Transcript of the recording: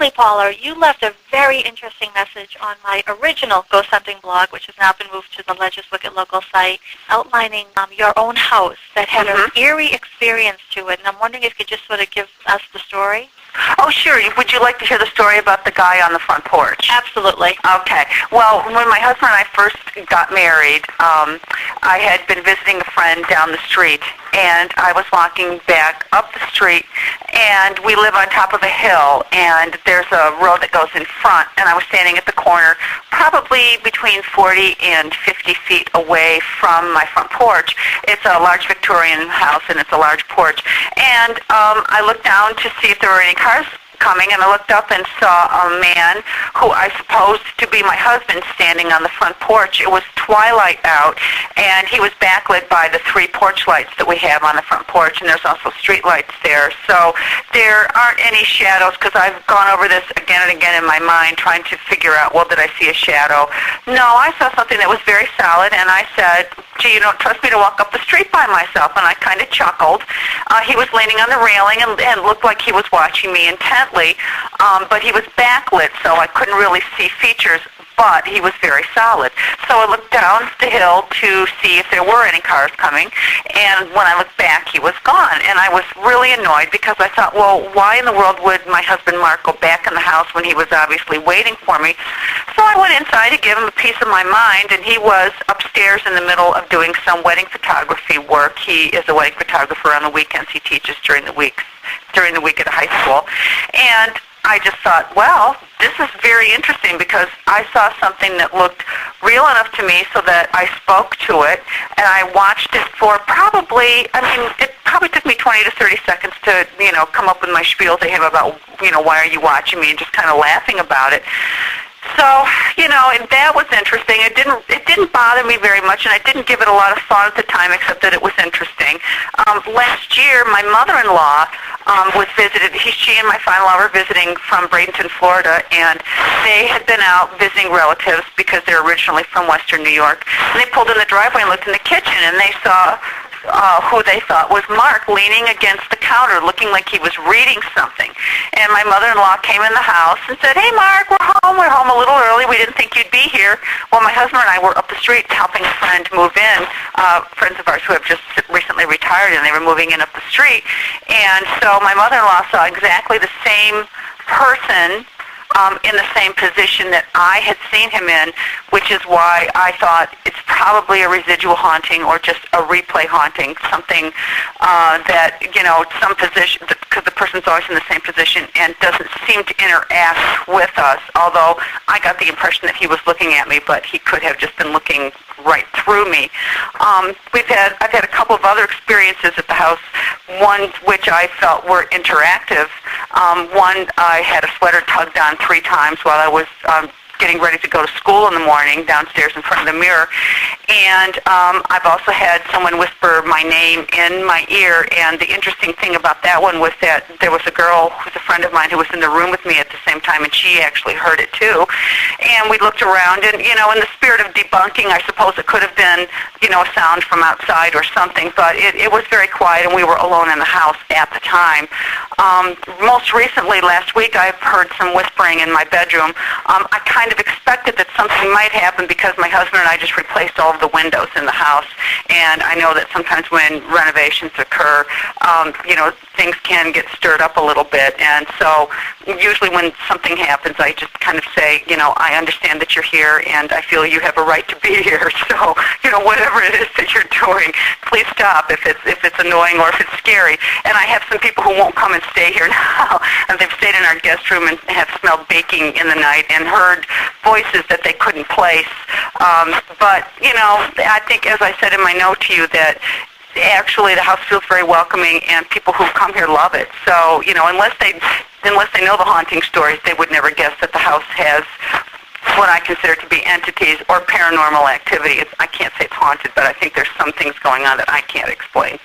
quickly, Paula, you left a very interesting message on my original Ghost Hunting blog, which has now been moved to the Legends Wicked local site, outlining your own house that had an eerie experience to it. And I'm wondering if you could just sort of give us the story. Oh, sure. Would you like to hear the story about the guy on the front porch? Absolutely. Okay. Well, when my husband and I first got married, I had been visiting a friend down the street, and I was walking back up the street, and we live on top of a hill, and there's a road that goes in front, and I was standing at the corner, probably between 40 and 50 feet away from my front porch. It's a large Victorian house, and it's a large porch. And I looked down to see if there were any cars coming, and I looked up and saw a man who I supposed to be my husband standing on the front porch. It was twilight out, and he was backlit by the 3 porch lights that we have on the front porch, and there's also street lights there. So there aren't any shadows, because I've gone over this again and again in my mind trying to figure out, well, did I see a shadow? No, I saw something that was very solid, and I said, gee, you don't trust me to walk up the street by myself? And I kind of chuckled. He was leaning on the railing and looked like he was watching me intently, but he was backlit, so I couldn't really see features, but he was very solid. So I looked down the hill to see if there were any cars coming, and when I looked back, he was gone. And I was really annoyed because I thought, well, why in the world would my husband Mark go back in the house when he was obviously waiting for me? So I went inside to give him a piece of my mind, and he was upstairs in the middle of doing some wedding photography work. He is a wedding photographer on the weekends. He teaches during the week at a high school. And I just thought, well, this is very interesting because I saw something that looked real enough to me so that I spoke to it, and I watched it for probably, it probably took me 20 to 30 seconds to, come up with my spiel to him about, why are you watching me, and just kind of laughing about it. So, and that was interesting. It didn't bother me very much, and I didn't give it a lot of thought at the time, except that it was interesting. Last year, my mother-in-law was visited. She and my father-in-law were visiting from Bradenton, Florida, and they had been out visiting relatives because they're originally from Western New York. And they pulled in the driveway and looked in the kitchen, and they saw who they thought was Mark leaning against the counter looking like he was reading something. And my mother-in-law came in the house and said, hey, Mark, we're home a little early. We didn't think you'd be here. Well, my husband and I were up the street helping a friend move in, friends of ours who have just recently retired, and they were moving in up the street. And so my mother-in-law saw exactly the same person in the same position that I had seen him in, which is why I thought it's probably a residual haunting or just a replay haunting, something that, some position, because the person's always in the same position and doesn't seem to interact with us, although I got the impression that he was looking at me, but he could have just been looking right through me. I've had a couple of other experiences at the house, one which I felt were interactive. One, I had a sweater tugged on 3 times while I was getting ready to go to school in the morning downstairs in front of the mirror. And I've also had someone whisper my name in my ear, and the interesting thing about that one was that there was a girl who's a friend of mine who was in the room with me at the same time, and she actually heard it too. And we looked around, and, in the spirit of debunking, I suppose it could have been, a sound from outside or something, but it was very quiet, and we were alone in the house at the time. Most recently, last week, I've heard some whispering in my bedroom. I kind of expected that something might happen because my husband and I just replaced all of the windows in the house, and I know that sometimes when renovations occur, things can get stirred up a little bit, and so usually when something happens, I just kind of say, I understand that you're here, and I feel you have a right to be here, so, whatever it is that you're doing, please stop if it's annoying or if it's scary. And I have some people who won't come and stay here now, and they've stayed in our guest room and have smelled baking in the night and heard voices that they couldn't place. But, I think, as I said in my note to you, that actually the house feels very welcoming, and people who come here love it. So, unless they know the haunting stories, they would never guess that the house has what I consider to be entities or paranormal activity. I can't say it's haunted, but I think there's some things going on that I can't explain.